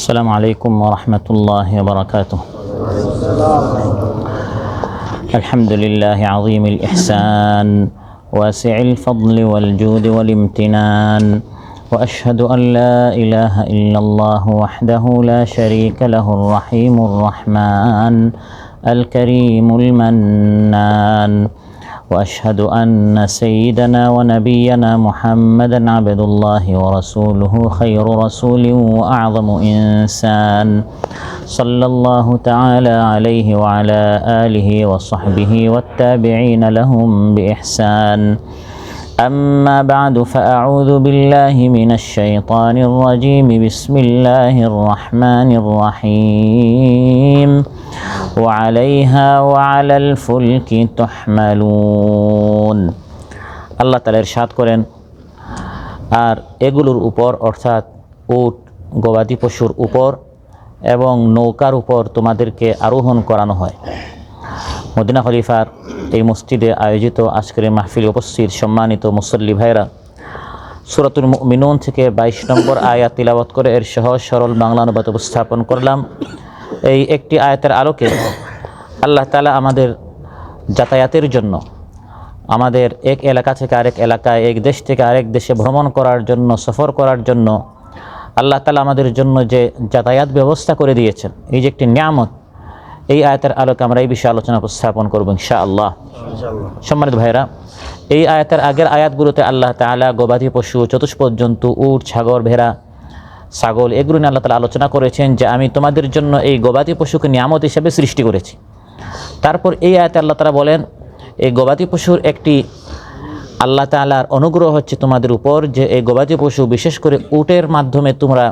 السلام عليكم ورحمة الله وبركاته. الحمد لله عظيم الإحسان واسع الفضل والجود والامتنان، وأشهد أن لا إله إلا الله وحده لا شريك له الرحيم الرحمن الكريم المنان، وأشهد أن سيدنا ونبينا محمدًا عبد الله ورسوله خير رسول وأعظم إنسان، صلى الله تعالى عليه وعلى آله وصحبه والتابعين لهم بإحسان. أما بعد فأعوذ بالله من الشيطان الرجيم. بسم الله الرحمن الرحيم. وعليها وعلى الفلك تحملون। আল্লাহ তাআলা ইরশাদ করেন, আর এগুলোর উপর অর্থাৎ উট গবাদি পশুর উপর এবং নৌকার উপর তোমাদেরকে আরোহণ করানো হয়। মদিনা খলিফার এই মসজিদে আয়োজিত আজকের মাহফিলে উপস্থিত সম্মানিত মুসল্লি ভাইরা, সূরাতুল মুমিনুন থেকে 22 নম্বর আয়াত তিলাওয়াত করে এর সহজ সরল বাংলা অনুবাদ উপস্থাপন করলাম। এই একটি আয়াতের আলোকে আল্লাহ তাআলা আমাদের যাতায়াতের জন্য, আমাদের এক এলাকা থেকে আরেক এলাকায়, এক দেশ থেকে আরেক দেশে ভ্রমণ করার জন্য, সফর করার জন্য আল্লাহ তাআলা আমাদের জন্য যে যাতায়াত ব্যবস্থা করে দিয়েছেন, এই যে একটি নিয়ামত, এই আয়াতের আলোকে আমরা এই বিষয়ে আলোচনা উপস্থাপন করব ইনশাআল্লাহ। সম্মানিত ভাইরা, এই আয়াতের আগের আয়াতগুলোতে আল্লাহ তাআলা গবাদি পশু, চতুষ্পদ জন্তু, উট, ছাগল, ভেড়া, ছাগল, এগুলো নিয়ে আল্লাহ তাআলা আলোচনা করেছেন যে আমি তোমাদের জন্য এই গবাদি পশুকে নিয়ামত হিসেবে সৃষ্টি করেছি। তারপর এই আয়াতে আল্লাহ তাআলা বলেন, এই গবাদি পশুর একটি আল্লাহ তাআলার অনুগ্রহ হচ্ছে তোমাদের উপর, যে এই গবাদি পশু বিশেষ করে উটের মাধ্যমে তোমরা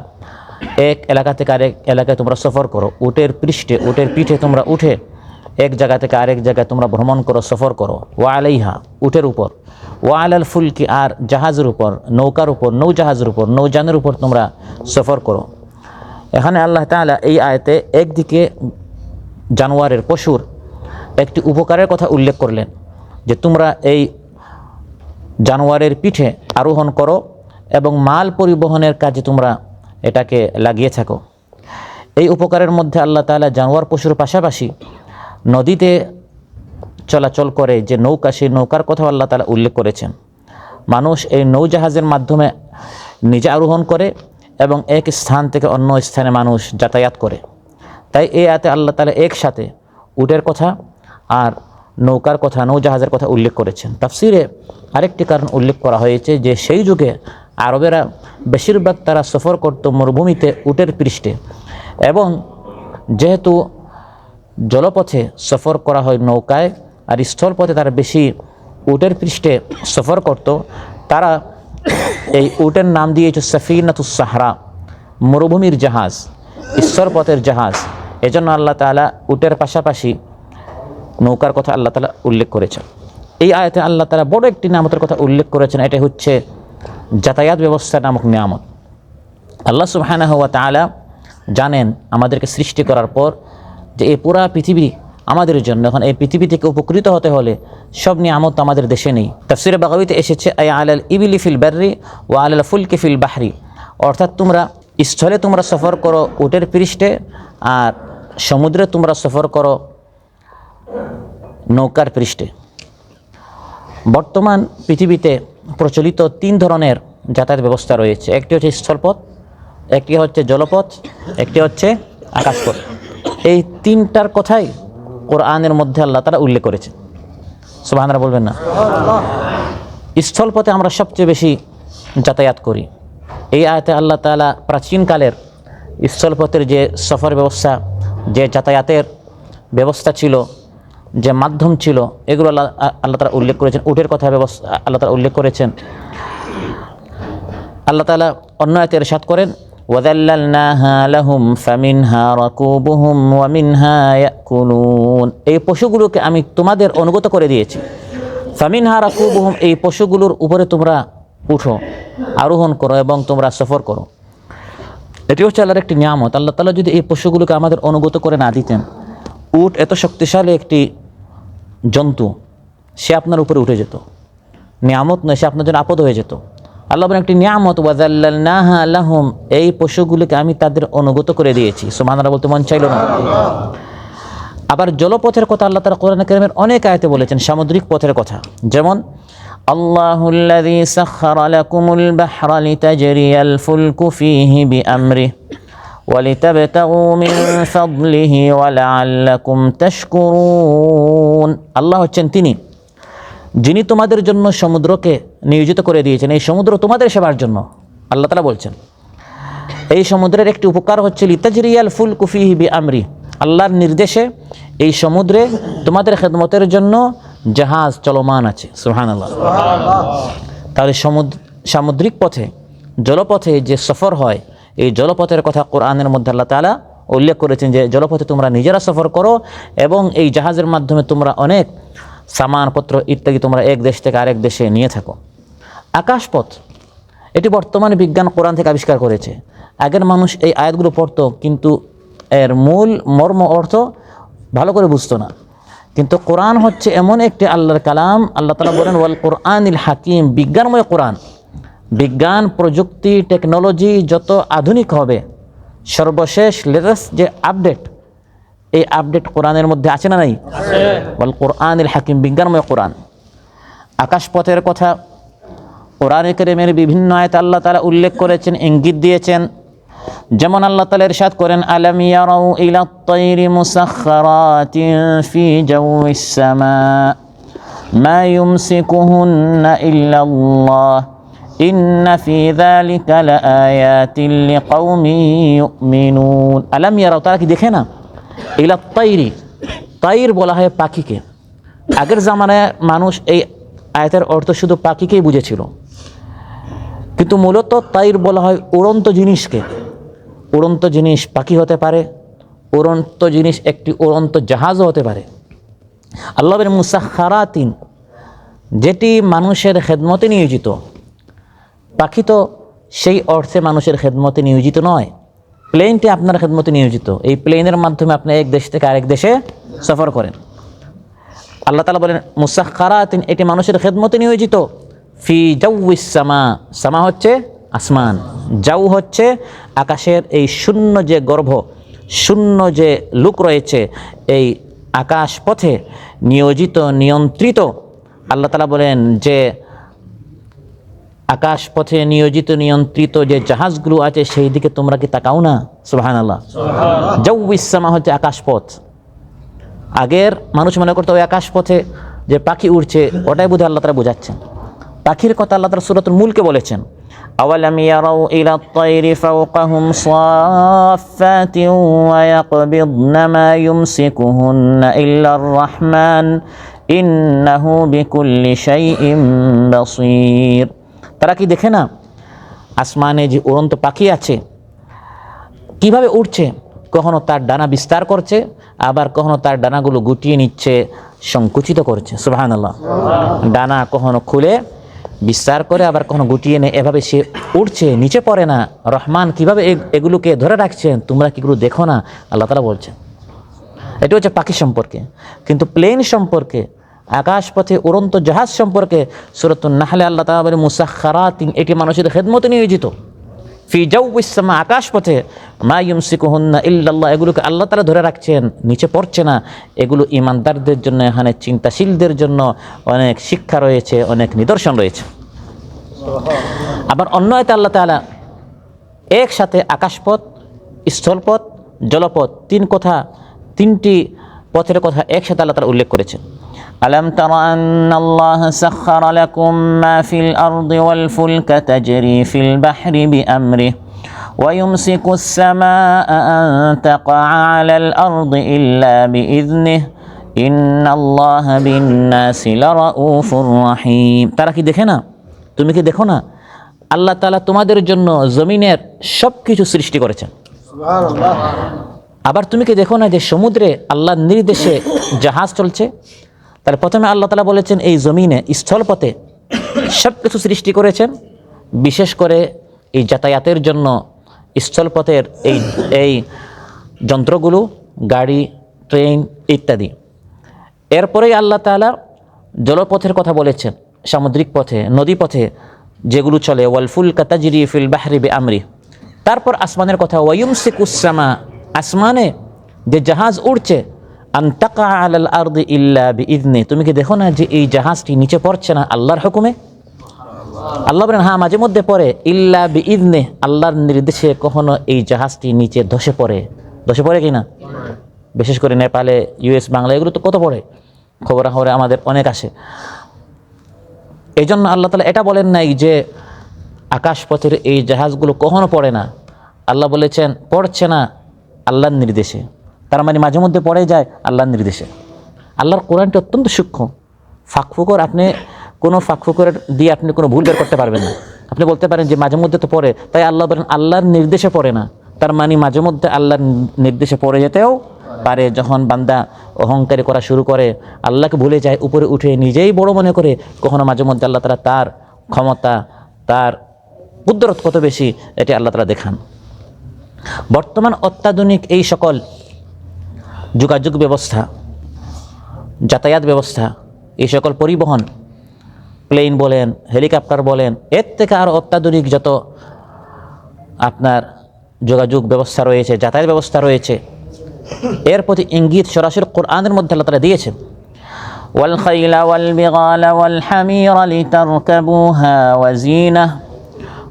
এক এলাকা থেকে আরেক এলাকায় তোমরা সফর করো। উটের পৃষ্ঠে, উটের পিঠে তোমরা উঠে এক জায়গা থেকে আরেক জায়গায় তোমরা ভ্রমণ করো, সফর করো। ওয়া আলাইহা, উটের উপর, ওয়া আলাল ফুলকি, আর জাহাজের উপর, নৌকার উপর, নৌজাহাজের উপর, নৌযানের উপর তোমরা সফর করো। এখানে আল্লাহ তাআলা এই আয়াতে একদিকে জানোয়ারের, পশুর একটি উপকারের কথা উল্লেখ করলেন, যে তোমরা এই জানোয়ারের পিঠে আরোহণ করো এবং মাল পরিবহনের কাজে তোমরা এটাকে লাগিয়ে থাকো। এই উপকারের মধ্যে আল্লাহ তাআলা জানোয়ার পশুর পাশাপাশি নদীতে চলাচল করে যে নৌকা, সেই নৌকার কথা আল্লাহ তাআলা উল্লেখ করেছেন। মানুষ এই নৌজাহাজের মাধ্যমে নিজে আরোহণ করে এবং এক স্থান থেকে অন্য স্থানে মানুষ যাতায়াত করে। তাই এই আয়াতে আল্লাহ তাআলা একসাথে উটের কথা আর নৌকার কথা, নৌজাহাজের কথা উল্লেখ করেছেন। তাফসিরে আরেকটি কারণ উল্লেখ করা হয়েছে যে সেই যুগে আরবেরা বেশিরভাগ তারা সফর করত মরুভূমিতে উটের পৃষ্ঠে, এবং যেহেতু জলপথে সফর করা হয় নৌকায়, আর স্থলপথে তারা বেশি উটের পৃষ্ঠে সফর করত, তারা এই উটের নাম দিয়েছে সাফিনাতুস সাহরা, মরুভূমির জাহাজ, স্থলপথের জাহাজ। এজন্য আল্লাহ তাআলা উটের পাশাপাশি নৌকার কথা আল্লাহ তাআলা উল্লেখ করেছেন। এই আয়াতে আল্লাহ তাআলা বড় একটি নিয়ামতের কথা উল্লেখ করেছেন, এটা হচ্ছে যাতায়াত ব্যবস্থা নামক নিয়ামত। আল্লাহ সুবহানাহু ওয়া তাআলা জানেন আমাদেরকে সৃষ্টি করার পর যে এই পুরা পৃথিবী আমাদের জন্য। এখন এই পৃথিবী থেকে উপকৃত হতে হলে সব নিয়ামত আমাদের দেশে নেই। তাফসীরে বাগাবীতে এসেছে, আই আলাল ইবিলি ফিল বাররি ওয়া আলাল ফুলকি ফিল বাহরি, অর্থাৎ তোমরা স্থলে তোমরা সফর করো উটের পৃষ্ঠে, আর সমুদ্রে তোমরা সফর করো নৌকার পৃষ্ঠে। বর্তমান পৃথিবীতে প্রচলিত 3 ধরনের যাতায়াত ব্যবস্থা রয়েছে। একটি হচ্ছে স্থলপথ, একটি হচ্ছে জলপথ, একটি হচ্ছে আকাশপথ। এই 3টার কথাই কোরআনের মধ্যে আল্লাহ তাআলা উল্লেখ করেছেন। সুবহানাল্লাহ বলবেন না? স্থলপথে আমরা সবচেয়ে বেশি যাতায়াত করি। এই আয়াতে আল্লাহ তাআলা প্রাচীনকালের স্থলপথের যে সফর ব্যবস্থা, যে যাতায়াতের ব্যবস্থা ছিল, যে মাধ্যম ছিল, এগুলো আল্লাহ তাআলা উল্লেখ করেছেন। উটের কথা ব্যবস্থা আল্লাহ তাআলা উল্লেখ করেছেন। আল্লাহ তাআলা অন্য আয়াতে ইরশাদ করেন, ওয়াযাল্লালনাহা লাহুম ফামিনহা রাকুবুহুম ওয়া মিনহা ইয়াকুলুন, এই পশুগুলোকে আমি তোমাদের অনুগত করে দিয়েছি। ফামিনহা রাকুবুহুম, এই পশুগুলোর উপরে তোমরা উঠো, আরোহণ করো এবং তোমরা সফর করো। এটি হচ্ছে আল্লাহর একটি নিয়ামত। আল্লাহ তাআলা যদি এই পশুগুলোকে আমাদের অনুগত করে না দিতেন, উট এত শক্তিশালী একটি জন্তু, সে আপনার উপরে উঠে যেত, নিয়ামত নয়, সে আপনার জন্য আপদ হয়ে যেত। আল্লাহ বলেন একটি নিয়ামত, ওয়াযাল্লালনাহা লাহুম, এই পশুগুলিকে আমি তাদের অনুগত করে দিয়েছি। সুবহানাল্লাহ বলতে মন চাইল না? আবার জলপথের কথা আল্লাহ তাআলা কোরআনে কারীমের অনেক আয়াতে বলেছেন, সামুদ্রিক পথের কথা। যেমন আল্লাহুল্লাযী সাখখারা লাকুমুল বাহরা লিতাজরিয়াল ফুলকু ফীহি বিআমরিহি ওয়ালিতাবতাগু মিন ফাদলিহি ওয়া লাআল্লাকুম তাশকুরুন। আল্লাহ হচ্ছেন তিনি যিনি তোমাদের জন্য সমুদ্রকে নিয়োজিত করে দিয়েছেন, এই সমুদ্র তোমাদের সেবার জন্য। আল্লাহ তাআলা বলছেন এই সমুদ্রের একটি উপকার হচ্ছে লিতাজরিয়াল ফুলকু ফীহি বিআমরিহি, আল্লাহর নির্দেশে এই সমুদ্রে তোমাদের খেদমতের জন্য জাহাজ চলমান আছে। সুবহানাল্লাহ। তাহলে সামুদ্রিক পথে, জলপথে যে সফর হয়, এই জলপথের কথা কোরআনের মধ্যে আল্লাহ তাআলা উল্লেখ করেছেন যে জলপথে তোমরা নিজেরা সফর করো এবং এই জাহাজের মাধ্যমে তোমরা অনেক সামানপত্র ইত্যাদি তোমরা এক দেশ থেকে আরেক দেশে নিয়ে থাকো। আকাশপথ, এটি বর্তমানে বিজ্ঞান কোরআন থেকে আবিষ্কার করেছে। আগের মানুষ এই আয়াতগুলো পড়তো কিন্তু এর মূল মর্ম অর্থ ভালো করে বুঝতো না। কিন্তু কোরআন হচ্ছে এমন একটি আল্লাহর কালাম, আল্লাহ তাআলা বলেন ওয়াল কোরআনিল হাকিম, বিজ্ঞানময় কোরআন। বিজ্ঞান, প্রযুক্তি, টেকনোলজি যত আধুনিক হবে, সর্বশেষ লেটেস্ট যে আপডেট, এই আপডেট কোরআনের মধ্যে আছে না নাই? ওয়াল কোরআনিল হাকিম, বিজ্ঞানময় কোরআন। আকাশপথের কথা কোরআনে কারীমের বিভিন্ন আয়াতে আল্লাহ তাআলা উল্লেখ করেছেন, ইঙ্গিত দিয়েছেন। যেমন আল্লাহ তাআলা ইরশাদ করেন আলাম ইয়ারাউ ইলাত তায়রি মুসাখখারাতিন ফি জাওয়িস সামা মা ইউমসিকুহুন্না ইল্লাল্লাহ ইন্না ফি যালিকা লাআয়াতিন লিকাওমিন ইউমিনুন। আলাম ইয়ারাউ, তারা কি দেখে না? ইলাত তায়রি, তায়র বলা হয় পাখিকে। আগের জামানায় মানুষ এই আয়াতের অর্থ শুধু পাখিকেই বুঝেছিল, কিন্তু মূলত তায়র বলা হয় উড়ন্ত জিনিসকে। উড়ন্ত জিনিস পাখি হতে পারে, উড়ন্ত জিনিস একটি উড়ন্ত জাহাজও হতে পারে। আল্লাহ বলেন মুসাখখারাতিন, যেটি মানুষের খেদমতে নিয়োজিত। পাখি তো সেই অর্থে মানুষের খেদমতে নিয়োজিত নয়, প্লেনটি আপনার খেদমতে নিয়োজিত। এই প্লেনের মাধ্যমে আপনি এক দেশ থেকে আরেক দেশে সফর করেন। আল্লাহ তাআলা বলেন মুসাখখারাতিন, এটি মানুষের খেদমতে নিয়োজিত। ফি জাওয়িস সামা, সামা হচ্ছে আসমান, জাউ হচ্ছে আকাশের এই শূন্য যে গর্ভ, শূন্য যে লুক রয়েছে, এই আকাশ পথে নিয়োজিত, নিয়ন্ত্রিত। আল্লাহ তাআলা বলেন যে আকাশ পথে নিয়োজিত, নিয়ন্ত্রিত যে জাহাজগুলো আছে সেই দিকে তোমরা কি তাকাও না? সুবহানাল্লাহ। জাওয়িস সামা হচ্ছে আকাশপথ। আগের মানুষ মনে করতো ওই আকাশপথে যে পাখি উড়ছে ওটাই বোধহয় আল্লাহ তাআলা বোঝাচ্ছেন। পাখির কথা আল্লাহ তাআলা সূরাতুল মুলকে বলেছেন আওয়ালাম ইয়ারাউ ইলাত তায়রি ফাওকাহুম সাফফাতিন ওয়া ইয়াকবিদনা মা ইউমসিকুহুন্না ইল্লার রাহমান ইন্নাহু বিকুল্লি শাইইন বাসীর। তারা কি দেখে না আসমানে যে উড়ন্ত পাখি আছে কিভাবে উড়ছে? কখনো তার ডানা বিস্তার করছে, আবার কখনো তার ডানাগুলো গুটিয়ে নিচ্ছে, সংকুচিত করছে। সুবহানাল্লাহ। ডানা কখনো খুলে বিস্তার করে, আবার কখনো গুটিয়ে নেয়, এভাবে সে উঠছে, নিচে পড়ে না। রহমান কিভাবে এগুলোকে ধরে রাখছেন, তোমরা কি এগুলো দেখো না? আল্লাহ তাআলা বলছেন। এটা হচ্ছে পাখি সম্পর্কে। কিন্তু প্লেন সম্পর্কে, আকাশপথে উড়ন্ত জাহাজ সম্পর্কে সূরাতুন নাহলে আল্লাহ তাআলা বলেন মুসাখখারাতিন, এটি মানুষের খেদমতে নিয়োজিত। ফি জাওয়িস সামা, আকাশপথে, মা ইউমসিকুহুন্না ইল্লাল্লাহ, এগুলোকে আল্লাহ তাআলা ধরে রাখছেন, নিচে পড়ছে না। এগুলো ঈমানদারদের জন্য, এখানে চিন্তাশীলদের জন্য অনেক শিক্ষা রয়েছে, অনেক নিদর্শন রয়েছে। আবার অন্য আয়াতে আল্লাহ তাআলা একসাথে আকাশপথ, স্থলপথ, জলপথ, তিনটি পথের কথা একসাথে আল্লাহ তাআলা উল্লেখ করেছেন। আলাম তারা আন্নাল্লাহা সাখখারা লাকুম মা ফিল আরদি ওয়াল ফুলকা তাজরি ফিল বাহরি বিআমরিহি ওয়া ইউমসিকুস সামাআ আন তাকাআ আলাল আরদি ইল্লা বিইযনিহি ইন্নাল্লাহা বিন-নাসি লারাউফুর রাহিম। তারা কি দেখে না? তুমি কি দেখো না? আল্লাহ তাআলা তোমাদের জন্য জমিনের সব কিছু সৃষ্টি করেছেন। সুবহানাল্লাহ। আবার তুমি কি দেখো না যে সমুদ্রে আল্লাহর নির্দেশে জাহাজ চলছে? তাহলে প্রথমে আল্লাহ তাআলা বলেছেন এই জমিনে স্থলপথে সব কিছু সৃষ্টি করেছেন, বিশেষ করে এই যাতায়াতের জন্য স্থলপথের এই যন্ত্রগুলো, গাড়ি, ট্রেন ইত্যাদি। এরপরেই আল্লাহ তাআলা জলপথের কথা বলেছেন, সামুদ্রিক পথে, নদী পথে যেগুলো চলে, ওয়াল ফুলকা তাজরি ফিল বাহরি বিআমরি। তারপর আসমানের কথা, ওয়ায়ুমসিকুস সামা, আসমানে যে জাহাজ উড়ছে, আন তাকা আলাল আরদি ইল্লা বিইذনি, তুমি কি দেখো না যে এই জাহাজটি নিচে পড়ছে না আল্লাহর হুকুমে? আল্লাহ বলেন হ্যাঁ মাঝে মধ্যে পড়ে, ইল্লা বিইذনি, আল্লাহর নির্দেশে কখনো এই জাহাজটি নিচে ধসে পড়ে। ধসে পড়ে কি না? বিশেষ করে নেপালে, ইউএস, বাংলা এগুলো তো কত পড়ে, খবরাখবরে আমাদের অনেক আসে। এই জন্য আল্লাহ তাআলা এটা বলেন নাই যে আকাশপথের এই জাহাজগুলো কখনো পড়ে না, আল্লাহ বলেছেন পড়ছে না আল্লাহর নির্দেশে। তার মানে মাঝে মধ্যে পড়ে যায় আল্লাহর নির্দেশে। আল্লাহর কোরআনটি অত্যন্ত সূক্ষ্ম, ফাঁকফুকর আপনি কোনো ফাঁকফুকর দিয়ে আপনি কোনো ভুল বের করতে পারবেন না। আপনি বলতে পারেন যে মাঝে মধ্যে তো পড়ে, তাই আল্লাহ বলেন আল্লাহর নির্দেশে পড়ে না, তার মানে মাঝে মধ্যে আল্লাহর নির্দেশে পড়ে যেতেও পারে। যখন বান্দা অহংকারী করা শুরু করে, আল্লাহকে ভুলে যায়, উপরে উঠে নিজেই বড় মনে করে, কখনো মাঝে মধ্যে আল্লাহ তাআলা তার ক্ষমতা, তার কুদরত কত বেশি এটি আল্লাহ তাআলা দেখান। বর্তমান অত্যাধুনিক এই সকল যোগাযোগ ব্যবস্থা, যাতায়াত ব্যবস্থা, এই সকল পরিবহন, প্লেন বলেন, হেলিকপ্টার বলেন, এর থেকে আরও অত্যাধুনিক যত আপনার যোগাযোগ ব্যবস্থা রয়েছে, যাতায়াত ব্যবস্থা রয়েছে, এর প্রতি ইঙ্গিত সরাসরি কোরআনের মধ্যে আল্লাহ তাআলা দিয়েছেন। ওয়াল খাইলা ওয়াল বিগালা ওয়াল হামিরা লিতারকাবুহা ওয়া জিনাহ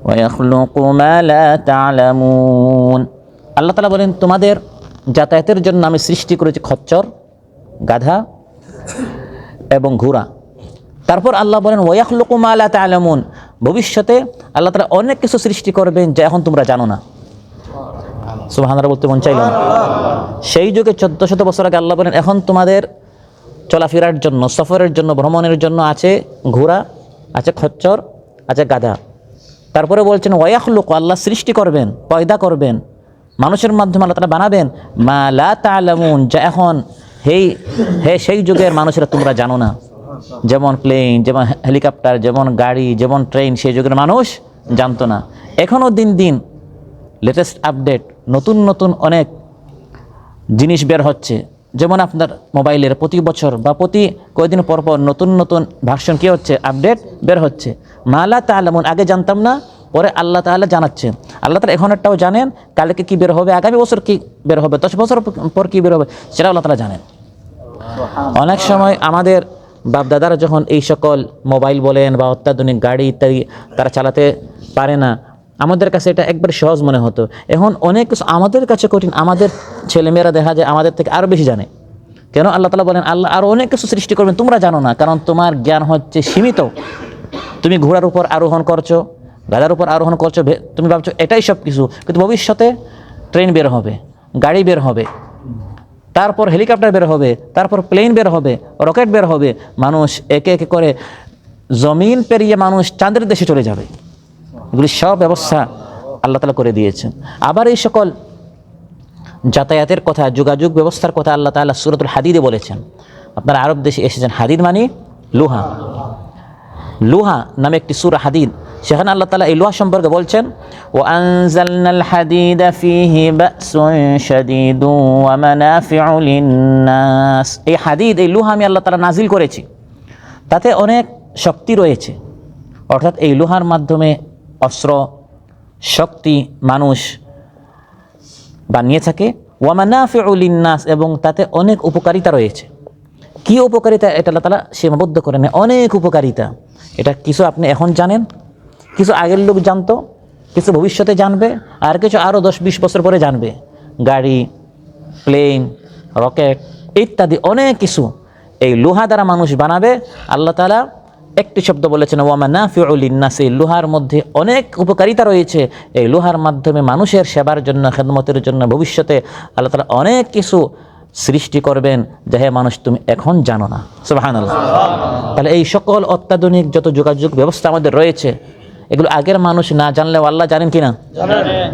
ওয়া ইয়াখলুকু মা লা তা'লামুন। আল্লাহ তাআলা বলেন তোমাদের যাতায়াতের জন্য আমি সৃষ্টি করেছি খচ্চর, গাধা এবং ঘোড়া। তারপর আল্লাহ বলেন ওয়া ইয়াখলুকু মা লা তা'লামুন, ভবিষ্যতে আল্লাহ তাআলা অনেক কিছু সৃষ্টি করবেন যা এখন তোমরা জানো না। সুবহানাল্লাহ বলতে মন চাইল না? সেই যুগে 1400 বছর আগে আল্লাহ বলেন এখন তোমাদের চলাফেরার জন্য, সফরের জন্য, ভ্রমণের জন্য আছে ঘোড়া, আছে খচ্চর, আছে গাধা। তারপরে বলছেন ওয়া ইয়াখলুকু, আল্লাহ সৃষ্টি করবেন, পয়দা করবেন, মানুষের মাধ্যমে আল্লাহ তাআলা বানাবেন মা লা তা'লামুন, যা এখন সেই যুগের মানুষেরা তোমরা জানো না। যেমন প্লেন, যেমন হেলিকপ্টার, যেমন গাড়ি, যেমন ট্রেন, সেই যুগের মানুষ জানতো না। এখনও দিন দিন লেটেস্ট আপডেট, নতুন নতুন অনেক জিনিস বের হচ্ছে। যেমন আপনার মোবাইলের প্রতি বছর বা প্রতি কয়েকদিন পর পর নতুন নতুন ভার্সন কী হচ্ছে, আপডেট বের হচ্ছে। মা লা তা'লামুন, আগে জানতাম না, পরে আল্লাহ তাআলা জানাচ্ছেন। আল্লাহ তাআলা এখন একটাও জানেন, কালকে কী বের হবে, আগামী বছর কী বের হবে, 10 বছর পর কী বের হবে, সেটা আল্লাহ তাআলা জানেন। অনেক সময় আমাদের বাপদাদারা যখন এই সকল মোবাইল বলেন বা অত্যাধুনিক গাড়ি ইত্যাদি তারা চালাতে পারে না, আমাদের কাছে এটা একবার সহজ মনে হতো। এখন অনেক কিছু আমাদের কাছে কঠিন, আমাদের ছেলেমেয়েরা দেখা যায় আমাদের থেকে আরও বেশি জানে। কেন? আল্লাহ তাআলা বলেন আল্লাহ আরও অনেক কিছু সৃষ্টি করবেন, তোমরা জানো না, কারণ তোমার জ্ঞান হচ্ছে সীমিত। তুমি ঘোড়ার উপর আরোহণ করছো, গাধার উপর আরোহণ করছো, তুমি ভাবছো এটাই সব কিছু, কিন্তু ভবিষ্যতে ট্রেন বের হবে, গাড়ি বের হবে, তারপর হেলিকপ্টার বের হবে, তারপর প্লেন বের হবে, রকেট বের হবে, মানুষ একে একে করে জমিন পেরিয়ে মানুষ চাঁদের দেশে চলে যাবে। এগুলি সব ব্যবস্থা আল্লাহ তাআলা করে দিয়েছেন। আবার এই সকল যাতায়াতের কথা, যোগাযোগ ব্যবস্থার কথা আল্লাহ তাআলা সূরাতুল হাদিদে বলেছেন। আপনারা আরব দেশে এসেছেন, হাদিদ মানে লোহা, লোহা নামে একটি সূরা হাদিদ, সেখানে আল্লাহ তাআলা এই লোহা সম্পর্কে বলছেন ওয়া আনজালনাল হাদিদা ফীহি বাসুন শাদীদুন ওয়া মানাফিউ লিন-নাস। এই হাদিদ, এই লোহা আমি আল্লাহ তাআলা নাজিল করেছি, তাতে অনেক শক্তি রয়েছে। অর্থাৎ এই লোহার মাধ্যমে অস্ত্র শক্তি মানুষ বানিয়ে থাকে। ওয়া মানাফিউ লিন-নাস, এবং তাতে অনেক উপকারিতা রয়েছে। কি উপকারিতা এটা আল্লাহ তাআলা সীমাবদ্ধ করে নেয়, অনেক উপকারিতা। এটা কিছু আপনি এখন জানেন, কিছু আগের লোক জানতো, কিছু ভবিষ্যতে জানবে, আর কিছু আরও 10-20 বছর পরে জানবে। গাড়ি, প্লেন, রকেট ইত্যাদি অনেক কিছু এই লোহা দ্বারা মানুষ বানাবে। আল্লাহ তাআলা একটি শব্দ বলেছেন ওয়া মানাফিউ লিন-নাস, এই লোহার মধ্যে অনেক উপকারিতা রয়েছে। এই লোহার মাধ্যমে মানুষের সেবার জন্য, খেদমতের জন্য ভবিষ্যতে আল্লাহ তাআলা অনেক কিছু সৃষ্টি করবেন, যা হে মানুষ তুমি এখন জানো না। সুবহানাল্লাহ। তাহলে এই সকল অত্যাধুনিক যত যোগাযোগ ব্যবস্থা আমাদের রয়েছে, এগুলো আগের মানুষ না জানলেও আল্লাহ জানেন কি না?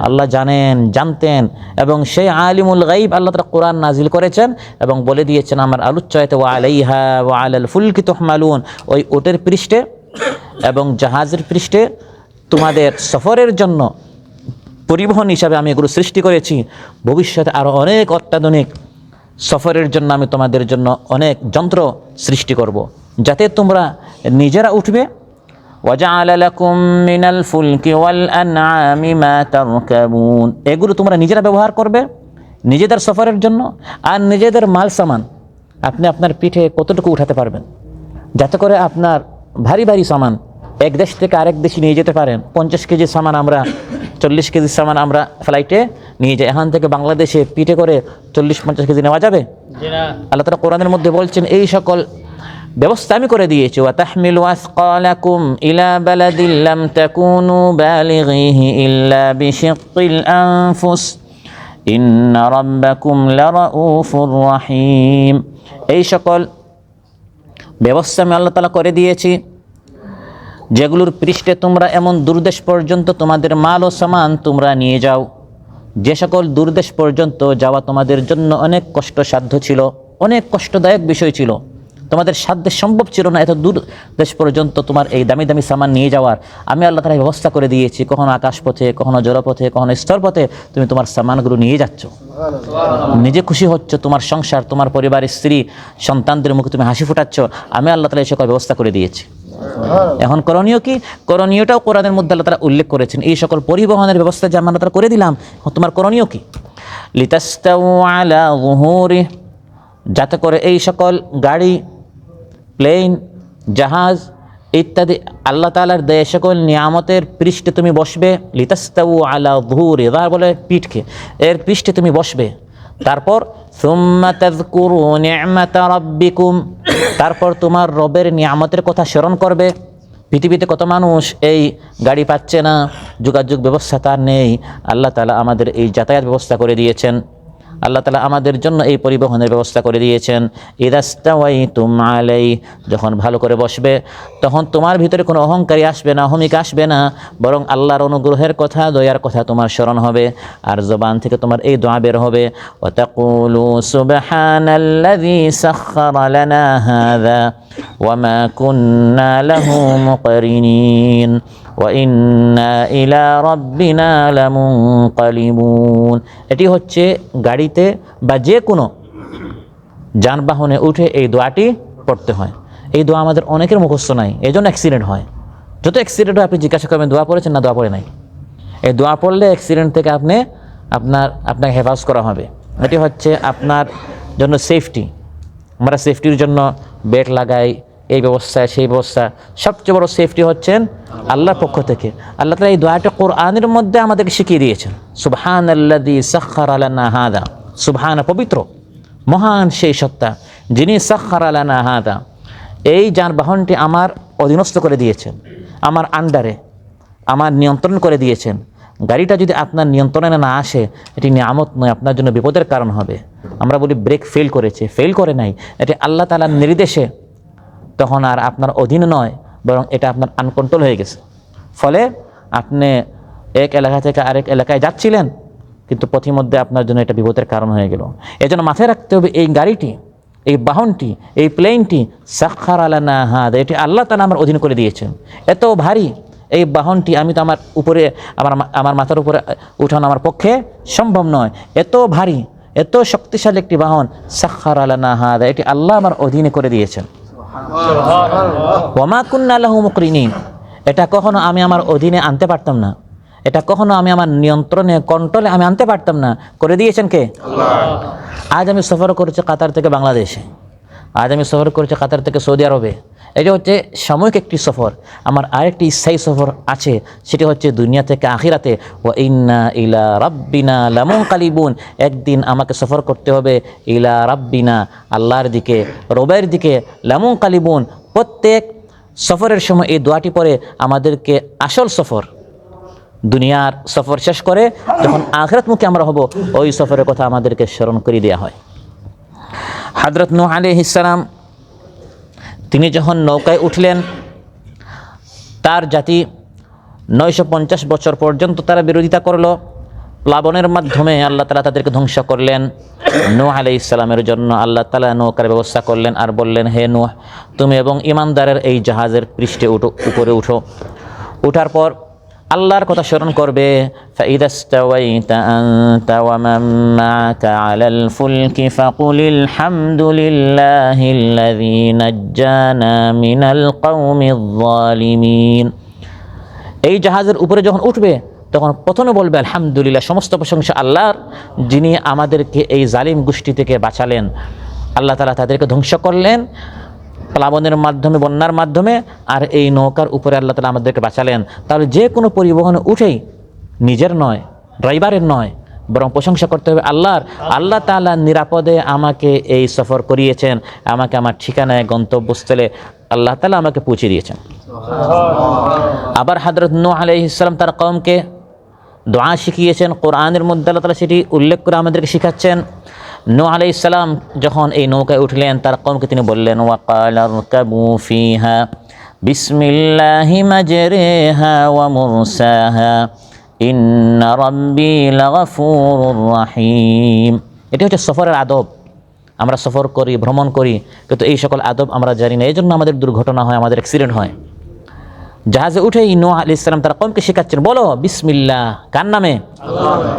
আল্লাহ জানেন, জানতেন। এবং সেই আলিমুল গাইব আল্লাহ তাআলা কোরআন নাজিল করেছেন এবং বলে দিয়েছেন আমার আলোচ্যতে ওয়া আলাইহা ওয়া আলাল ফুলকি তুহমালুন, ওই ওটের পৃষ্ঠে এবং জাহাজের পৃষ্ঠে তোমাদের সফরের জন্য পরিবহন হিসাবে আমি এগুলো সৃষ্টি করেছি। ভবিষ্যতে আরও অনেক অত্যাধুনিক সফরের জন্য আমি তোমাদের জন্য অনেক যন্ত্র সৃষ্টি করব, যাতে তোমরা নিজেরা উঠবে, ওয়াজআলা লাকুম মিনাল ফুলকি ওয়াল আনআমি মা তারকাবুন, এগুলো তোমরা নিজেরা ব্যবহার করবে নিজেদের সফরের জন্য, আর নিজেদের মাল সামান আপনি আপনার পিঠে কতটুকু উঠাতে পারবেন, যাতে করে আপনার ভারী ভারী সামান এক দেশ থেকে আরেক দেশে নিয়ে যেতে পারেন। 50 কেজি সামান আমরা 40 কেজি সামান আমরা ফ্লাইটে নিয়ে যাই, এখান থেকে বাংলাদেশে পিঠে করে 40-50 কেজি নেওয়া যাবে? আল্লাহ তাআলা কোরআনের মধ্যে বলছেন এই সকল ব্যবস্থা আমি করে দিয়েছি। ওয়া তাহমিলু আসকালাকুম ইলা বালাদিন লাম তাকুনু বালিগিহি ইল্লা বিশিক্কিল আনফুস ইন্না রাব্বাকুম লারাউফুর রাহিম, এই সকল ব্যবস্থা আমি আল্লাহ তাআলা করে দিয়েছি যেগুলোর পৃষ্ঠে তোমরা এমন দূরদেশ পর্যন্ত তোমাদের মাল ও সামান তোমরা নিয়ে যাও, যে সকল দূরদেশ পর্যন্ত যাওয়া তোমাদের জন্য অনেক কষ্টসাধ্য ছিল, অনেক কষ্টদায়ক বিষয় ছিল, তোমাদের সাধ্যে সম্ভব ছিল না এত দূর দেশ পর্যন্ত তোমার এই দামি দামি সামান নিয়ে যাওয়ার, আমি আল্লাহ তাআলা ব্যবস্থা করে দিয়েছি। কখনো আকাশপথে, কখনো জলপথে, কখনো স্থলপথে তুমি তোমার সামানগুলো নিয়ে যাচ্ছ, নিজে খুশি হচ্ছ, তোমার সংসার, তোমার পরিবারের স্ত্রী সন্তানদের মুখে তুমি হাসি ফোটাচ্ছ, আমি আল্লাহ তাআলা এই সকল ব্যবস্থা করে দিয়েছি। এখন করণীয় কি? করণীয়টাও কোরআনের মধ্যে আল্লাহ তাআলা উল্লেখ করেছেন, এই সকল পরিবহনের ব্যবস্থা যে আমরা তাআলা করে দিলাম, তোমার করণীয় কি? লিতাস্তাউ আলা যুহুরি, যাতে করে এই সকল গাড়ি, প্লেন, জাহাজ ইত্যাদি আল্লাহ তাআলার দেয়া সকল নিয়ামতের পৃষ্ঠে তুমি বসবে। লিতাস্তাউ আলা যুহুরি, যা বলে পিঠকে, এর পৃষ্ঠে তুমি বসবে। তারপর সুম্মা তাযকুরু নি'মাতা রাব্বিকুম, তারপর তোমার রবের নিয়ামতের কথা স্মরণ করবে। পৃথিবীতে কত মানুষ এই গাড়ি পাচ্ছে না, যোগাযোগ ব্যবস্থা তার নেই, আল্লাহ তাআলা আমাদের এই যাতায়াত ব্যবস্থা করে দিয়েছেন, আল্লাহ তাআলা আমাদের জন্য এই পরিবহনের ব্যবস্থা করে দিয়েছেন। ইদাস্তাওয়াইতুম আলাই, যখন ভালো করে বসবে তখন তোমার ভিতরে কোনো অহংকারী আসবে না, অহমিকা আসবে না, বরং আল্লাহর অনুগ্রহের কথা, দয়ার কথা তোমার স্মরণ হবে, আর জবান থেকে তোমার এই দোয়া বের হবে, ওয়া তাকুলু সুবহানাল্লাযী সাখখারা লানা হাযা ওয়া মা কুন্না লাহু মুকরিনিন ওয়া ইন্না ইলা রাব্বিনা লামুনকালিবুন। এটি হচ্ছে গাড়িতে বা যে কোনো যানবাহনে উঠে এই দোয়াটি পড়তে হয়। এই দোয়া আমাদের অনেকের মুখস্থ নাই, এই জন্য অ্যাক্সিডেন্ট হয়। যত অ্যাক্সিডেন্ট হয় আপনি জিজ্ঞাসা করবেন দোয়া পড়েছেন না, দোয়া পড়ে নাই। এই দোয়া পড়লে অ্যাক্সিডেন্ট থেকে আপনাকে হেফাজত করা হবে। এটি হচ্ছে আপনার জন্য সেফটি। আমরা সেফটির জন্য বেল্ট লাগাই, এই ব্যবস্থা সেই ব্যবস্থা, সবচেয়ে বড় সেফটি হচ্ছেন আল্লাহর পক্ষ থেকে। আল্লাহ তাআলা এই দোয়াটা কোরআনের মধ্যে আমাদেরকে শিখিয়ে দিয়েছেন। সুবহানাল্লাযী সাখখারা লানা হাযা, সুবহান, পবিত্র মহান সেই সত্তা যিনি সাখখারা লানা হাযা, এই যানবাহনটি আমার অধীনস্থ করে দিয়েছেন, আমার আন্ডারে, আমার নিয়ন্ত্রণ করে দিয়েছেন। গাড়িটা যদি আপনার নিয়ন্ত্রণে না আসে, এটি নিয়ামত নয়, আপনার জন্য বিপদের কারণ হবে। আমরা বলি ব্রেক ফেল করেছে, ফেল করে নাই, এটি আল্লাহ তাআলার নির্দেশে, তখন আর আপনার অধীন নয়, বরং এটা আপনার আনকন্ট্রোল হয়ে গেছে। ফলে আপনি এক এলাকা থেকে আরেক এলাকায় যাচ্ছিলেন, কিন্তু পথিমধ্যে আপনার জন্য এটা বিপদের কারণ হয়ে গেল। এজন্য মাথায় রাখতে হবে এই গাড়িটি, এই বাহনটি, এই প্লেনটি সাখখারা লানা হাযা, এটি আল্লাহ তাআলা আমার অধীন করে দিয়েছেন। এত ভারী এই বাহনটি আমি তো আমার উপরে, আমার মাথার উপরে উঠানো আমার পক্ষে সম্ভব নয়। এত ভারী, এত শক্তিশালী একটি বাহন, সাখখারা লানা হাযা, এটি আল্লাহ আমার অধীনে করে দিয়েছেন। ওয়া মা কুন্না লাহু মুকরিনিন, এটা কখনো আমি আমার অধীনে আনতে পারতাম না, এটা কখনো আমি আমার নিয়ন্ত্রণে, কন্ট্রোলে আমি আনতে পারতাম না। করে দিয়েছেন কে? আল্লাহ। আজ আমি সফর করেছি কাতার থেকে বাংলাদেশে, আজ আমি সফর করেছি কাতার থেকে সৌদি আরবে। এটা হচ্ছে সাময়িক একটি সফর। আমার আরেকটি স্থায়ী সফর আছে, সেটি হচ্ছে দুনিয়া থেকে আখিরাতে। ওয়া ইন্না ইলা রাব্বিনা লামুনকালিবুন, একদিন আমাকে সফর করতে হবে ইলা রাব্বিনা, আল্লাহর দিকে, রবের দিকে, লামুনকালিবুন। প্রত্যেক সফরের সময় এই দোয়াটি পড়ে আমাদেরকে আসল সফর, দুনিয়ার সফর শেষ করে যখন আখিরাতমুখী আমরা হব, ওই সফরের কথা আমাদেরকে স্মরণ করে দেওয়া হয়। হযরত নূহ আলাইহিস সালাম তিনি যখন নৌকায় উঠলেন, তার জাতি 950 বছর পর্যন্ত তারা বিরোধিতা করলো। প্লাবনের মাধ্যমে আল্লাহ তাআলা তাদেরকে ধ্বংস করলেন। নূহ আলাইহিস সালামের জন্য আল্লাহ তাআলা নৌকার ব্যবস্থা করলেন আর বললেন, হে নূহ, তুমি এবং ঈমানদারের এই জাহাজের পৃষ্ঠে উঠো, উপরে উঠো। উঠার পর আল্লাহর কথা স্মরণ করবে। فإذا استويت أنت ومن معك على الفلك فقل الحمد لله الذي نجانا من القوم الظالمين। এই জাহাজের উপরে যখন উঠবে তখন প্রথমে বলবে আলহামদুলিল্লাহ, সমস্ত প্রশংসা আল্লাহর, যিনি আমাদেরকে এই জালিম গোষ্ঠী থেকে বাঁচালেন। আল্লাহ তাআলা তাদেরকে ধ্বংস করলেন প্লাবনের মাধ্যমে, বন্যার মাধ্যমে, আর এই নৌকার উপরে আল্লাহ তাআলা আমাদেরকে বাঁচালেন। তাহলে যে কোনো পরিবহনে উঠেই নিজের নয়, ড্রাইভারের নয়, বরং প্রশংসা করতে হবে আল্লাহর। আল্লাহ তাআলা নিরাপদে আমাকে এই সফর করিয়েছেন, আমাকে আমার ঠিকানায় গন্তব্যস্থলে আল্লাহ তাআলা আমাকে পৌঁছে দিয়েছেন। আবার হযরত নূহ আলাইহিস সালাম তার কওমকে দোয়া শিখিয়েছেন, কোরআনের মধ্যে আল্লাহ তাআলা সেটি উল্লেখ করে আমাদেরকে শিখাচ্ছেন। নূহ আলাইহিস সালাম যখন এই নৌকায় উঠলেন তার কওমকে তিনি বললেন, ওয়াকালা রকাবু ফিহা বিসমিল্লাহি মাজরিহা ওয়া মুরসাহা ইন্না রাব্বি লাগাফুরুর রাহিম। এটি হচ্ছে সফরের আদব। আমরা সফর করি, ভ্রমণ করি, কিন্তু এই সকল আদব আমরা জানি না, এই জন্য আমাদের দুর্ঘটনা হয়, আমাদের অ্যাক্সিডেন্ট হয়। জাহাজে উঠেই নূহ আলাইহিস সালাম তার কওমকে শেখাচ্ছেন, বলো বিসমিল্লাহ। কার নামে?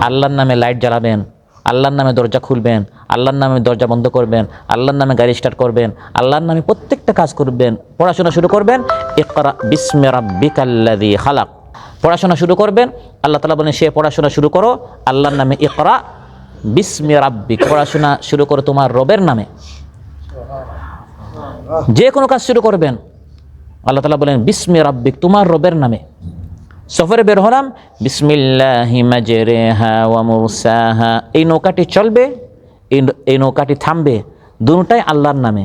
আল্লাহর নামে লাইট জ্বালাবেন, আল্লাহর নামে দরজা খুলবেন, আল্লাহর নামে দরজা বন্ধ করবেন, আল্লাহর নামে গাড়ি স্টার্ট করবেন, আল্লাহর নামে প্রত্যেকটা কাজ করবেন। পড়াশোনা শুরু করবেন, ইকরা বিসমি রাব্বিকাল্লাযী খালাক। পড়াশোনা শুরু করবেন, আল্লাহ তাআলা বলেন সে পড়াশোনা শুরু করো আল্লাহর নামে, ইকরা বিসমি রাব্বিক, পড়াশোনা শুরু করো তোমার রবের নামে। যে কোনো কাজ শুরু করবেন আল্লাহ তাআলা বলেন বিসমি রাব্বিক, তোমার রবের নামে। সফরে বের হলাম, বিসমিল্লাহি মাজরিহা ওয়া মুরসাহা, এই নৌকাটি চলবে, এই নৌকাটি থামবে, দুটোটাই আল্লাহর নামে,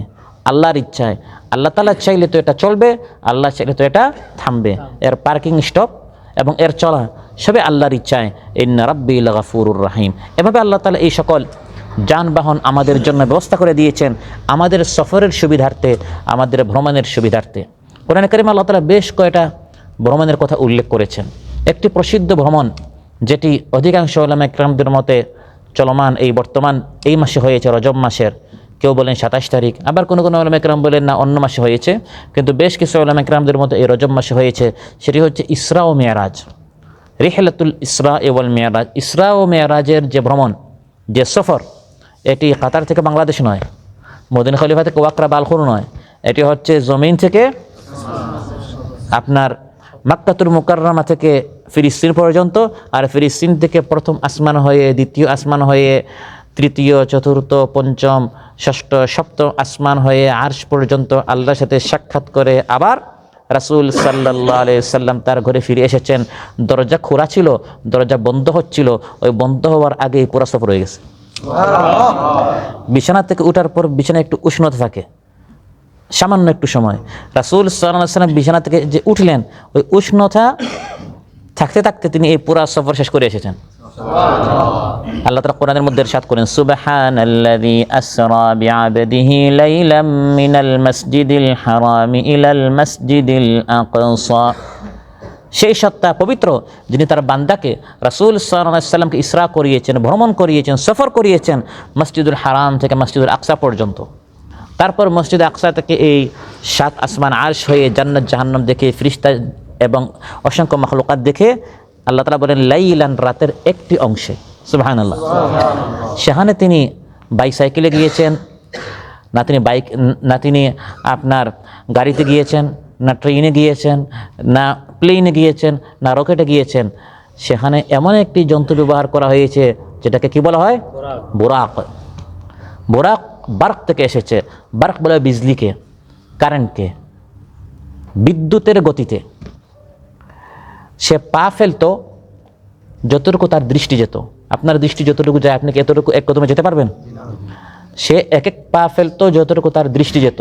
আল্লাহর ইচ্ছায়। আল্লাহ তাআলা চাইলে তো এটা চলবে, আল্লাহ চাইলে তো এটা থামবে। এর পার্কিং স্টপ এবং এর চলা সবে আল্লাহর ইচ্ছায়। ইন্না রাব্বি লাগাফুরুর রাহিম। এভাবে আল্লাহ তাআলা এই সকল যানবাহন আমাদের জন্য ব্যবস্থা করে দিয়েছেন, আমাদের সফরের সুবিধার্থে, আমাদের ভ্রমণের সুবিধার্থে। কোরআনে কারিমে আল্লাহ তাআলা বেশ কয়েকটা ভ্রমণের কথা উল্লেখ করেছেন। একটি প্রসিদ্ধ ভ্রমণ, যেটি অধিকাংশ উলামা ইকরামদের মতে চলমান এই বর্তমান এই মাসে হয়েছে, রজব মাসের, কেউ বলেন 27 তারিখ, আবার কোনো কোনো উলামা ইকরাম বলেন না অন্য মাসে হয়েছে, কিন্তু বেশ কিছু উলামা ইকরামদের মতে এই রজব মাসে হয়েছে। সেটি হচ্ছে ইসরা ও মেরাজ, রিহলাতুল ইসরা ওয়াল মেরাজ। ইসরা ও মেরাজের যে ভ্রমণ, যে সফর, এটি কাতার থেকে বাংলাদেশ নয়, মদিনা খলিফা থেকে ওয়াকরা বালখুর নয়, এটি হচ্ছে জমিন থেকে আপনার মাক্কাতুল মুকাররমা থেকে ফিলিস্তিন পর্যন্ত, আর ফিলিস্তিন থেকে প্রথম আসমান হয়ে, দ্বিতীয় আসমান হয়ে, তৃতীয়, চতুর্থ, পঞ্চম, ষষ্ঠ, সপ্তম আসমান হয়ে আরশ পর্যন্ত আল্লাহর সাথে সাক্ষাৎ করে আবার রাসূল সাল্লাল্লাহু আলাইহি সাল্লাম তার ঘরে ফিরে এসেছেন। দরজা খোলা ছিল, দরজা বন্ধ হচ্ছিল, ওই বন্ধ হওয়ার আগেই পুরো সফর হয়ে গেছে। বিছানা থেকে ওঠার পর বিছানায় একটু উষ্ণতা থাকে, সামান্য একটু সময়। রাসূল সাল্লাল্লাহু আলাইহি সাল্লাম বিছানা থেকে যে উঠলেন, ওই উষ্ণতা থাকতে থাকতে তিনি এই পুরা সফর শেষ করে এসেছেন। আল্লাহ তাআলা কোরআনের মধ্যে ইরশাদ করেন, সুবহানাল্লাযী আসরা বিআবদিহি লাইলাম মিনাল মাসজিদিল হারামি ইলাল মাসজিদিল আকসা। সেই সত্তা পবিত্র যিনি তার বান্দাকে, রাসূল সাল্লাল্লাহু আলাইহি সাল্লামকে ইসরা করিয়েছেন, ভ্রমণ করিয়েছেন, সফর করিয়েছেন মসজিদুল হারাম থেকে মসজিদুল আকসা পর্যন্ত। তারপর মসজিদ আকসা থেকে এই 7 আসমান আরশ হয়ে জান্নাত জাহান্নাম দেখে, ফেরেশতা এবং অসংখ্য মাখলুকাত দেখে আল্লাহ তাআলা বলেন লাইলান, রাতের একটি অংশে। সুবহানাল্লাহ। সেখানে তিনি বাইসাইকেলে গিয়েছেন না, তিনি আপনার গাড়িতে গিয়েছেন, না ট্রেনে গিয়েছেন, না প্লেনে গিয়েছেন, না রকেটে গিয়েছেন। সেখানে এমন একটি যন্ত্র ব্যবহার করা হয়েছে যেটাকে কি বলা হয়? বুরাক। বুরাক বার্ক থেকে এসেছে। বার্ক বলে বিজলিকে, কারেন্টকে, বিদ্যুতের গতিতে। সে পা ফেলতো যতটুকু তার দৃষ্টি যেত। আপনার দৃষ্টি যতটুকু যায়, আপনি কি এতটুকু এক কদমে যেতে পারবেন? সে এক এক পা ফেলতো যতটুকু তার দৃষ্টি যেত।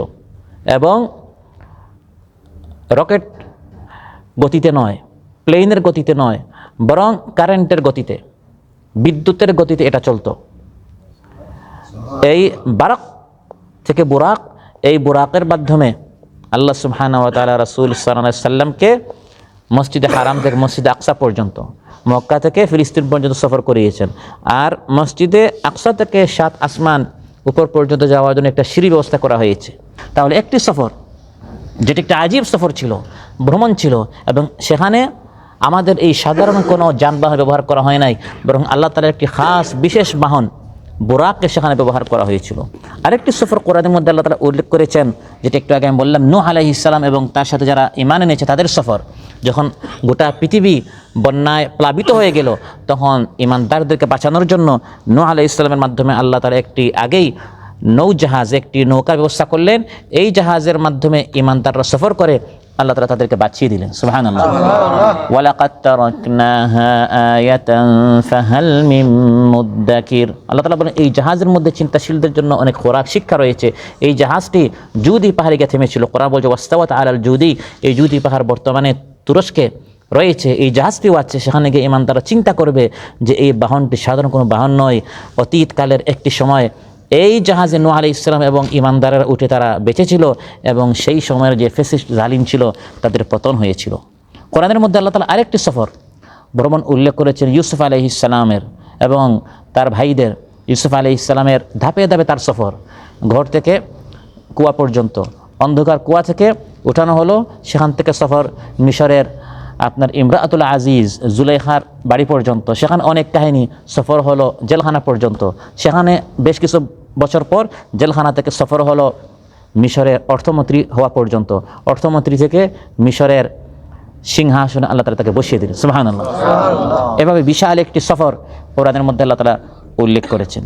এবং রকেট গতিতে নয়, প্লেনের গতিতে নয়, বরং কারেন্টের গতিতে, বিদ্যুতের গতিতে এটা চলতো। এই বারাক থেকে বুরাক, এই বুরাকের মাধ্যমে আল্লাহ সুবহানাহু ওয়া তাআলা রাসূল সাল্লাল্লাহু আলাইহি সাল্লামকে মসজিদে হারাম থেকে মসজিদে আকসা পর্যন্ত, মক্কা থেকে ফিলিস্তিন পর্যন্ত সফর করিয়েছেন। আর মসজিদে আকসা থেকে 7 আসমান উপর পর্যন্ত যাওয়ার জন্য একটা সিঁড়ি ব্যবস্থা করা হয়েছে। তাহলে একটি সফর, যেটি একটা আজীব সফর ছিল, ভ্রমণ ছিল, এবং সেখানে আমাদের এই সাধারণ কোনো যানবাহন ব্যবহার করা হয় নাই, বরং আল্লাহ তাআলার একটি খাস বিশেষ বাহন বুরাককে সেখানে ব্যবহার করা হয়েছিল। আরেকটি সফর কোরআনের মধ্যে আল্লাহ তাআলা উল্লেখ করেছেন, যেটা একটু আগে আমি বললাম, নূহ আলাইহিস সালাম এবং তার সাথে যারা ঈমান এনেছে তাদের সফর। যখন গোটা পৃথিবী বন্যায় প্লাবিত হয়ে গেল, তখন ঈমানদারদেরকে বাঁচানোর জন্য নূহ আলাইহিস সালামের মাধ্যমে আল্লাহ তাআলা একটি আগেই নৌজাহাজ, একটি নৌকার ব্যবস্থা করলেন। এই জাহাজের মাধ্যমে ঈমানদাররা সফর করে আল্লাহ তাআলা তাদেরকে বাঁচিয়ে দিলেন। সুবহানাল্লাহ। ওয়ালাকাদ তারাকনাহা আয়াতান ফাহাল মিন মুদ্দাকির। আল্লাহ তাআলা বলেন এই জাহাজের মধ্যে চিন্তাশীলদের জন্য অনেক খোরাক শিক্ষা রয়েছে। এই জাহাজটি জুদি পাহাড়ে গিয়ে থেমেছিল। কোরআন বলছে ওয়াস্তাওয়াত আলাল জুদি। এই জুদি পাহাড় বর্তমানে তুরস্কে রয়েছে। এই জাহাজটিও আছে। সেখানে গিয়ে ঈমানদাররা চিন্তা করবে যে এই বাহনটি সাধারণ কোনো বাহন নয়। অতীতকালের একটি সময় এই জাহাজে নূহ আলাইহিস সালাম এবং ঈমানদারেরা উঠে তারা বেঁচেছিল, এবং সেই সময়ের যে ফ্যাসিস্ট জালিম ছিল তাদের পতন হয়েছিল। কোরআনের মধ্যে আল্লাহ তাআলা আরেকটি সফর ভ্রমণ উল্লেখ করেছেন ইউসুফ আলাইহিস সালামের এবং তার ভাইদের। ইউসুফ আলাইহিস সালামের ধাপে ধাপে তার সফর, ঘর থেকে কুয়া পর্যন্ত, অন্ধকার কুয়া থেকে উঠানো হলো, সেখান থেকে সফর মিশরের আপনার ইমরাতুল আজিজ জুলাইখার বাড়ি পর্যন্ত, সেখানে অনেক কাহিনী। সফর হলো জেলখানা পর্যন্ত, সেখানে বেশ কিছু বছর পর জেলখানা থেকে সফর হলো মিশরের অর্থমন্ত্রী হওয়া পর্যন্ত। অর্থমন্ত্রী থেকে মিশরের সিংহাসনে আল্লাহ তাআলা তাকে বসিয়ে দিলেন। সুবহানাল্লাহ। এভাবে বিশাল একটি সফর কোরআনের মধ্যে আল্লাহ তাআলা উল্লেখ করেছেন।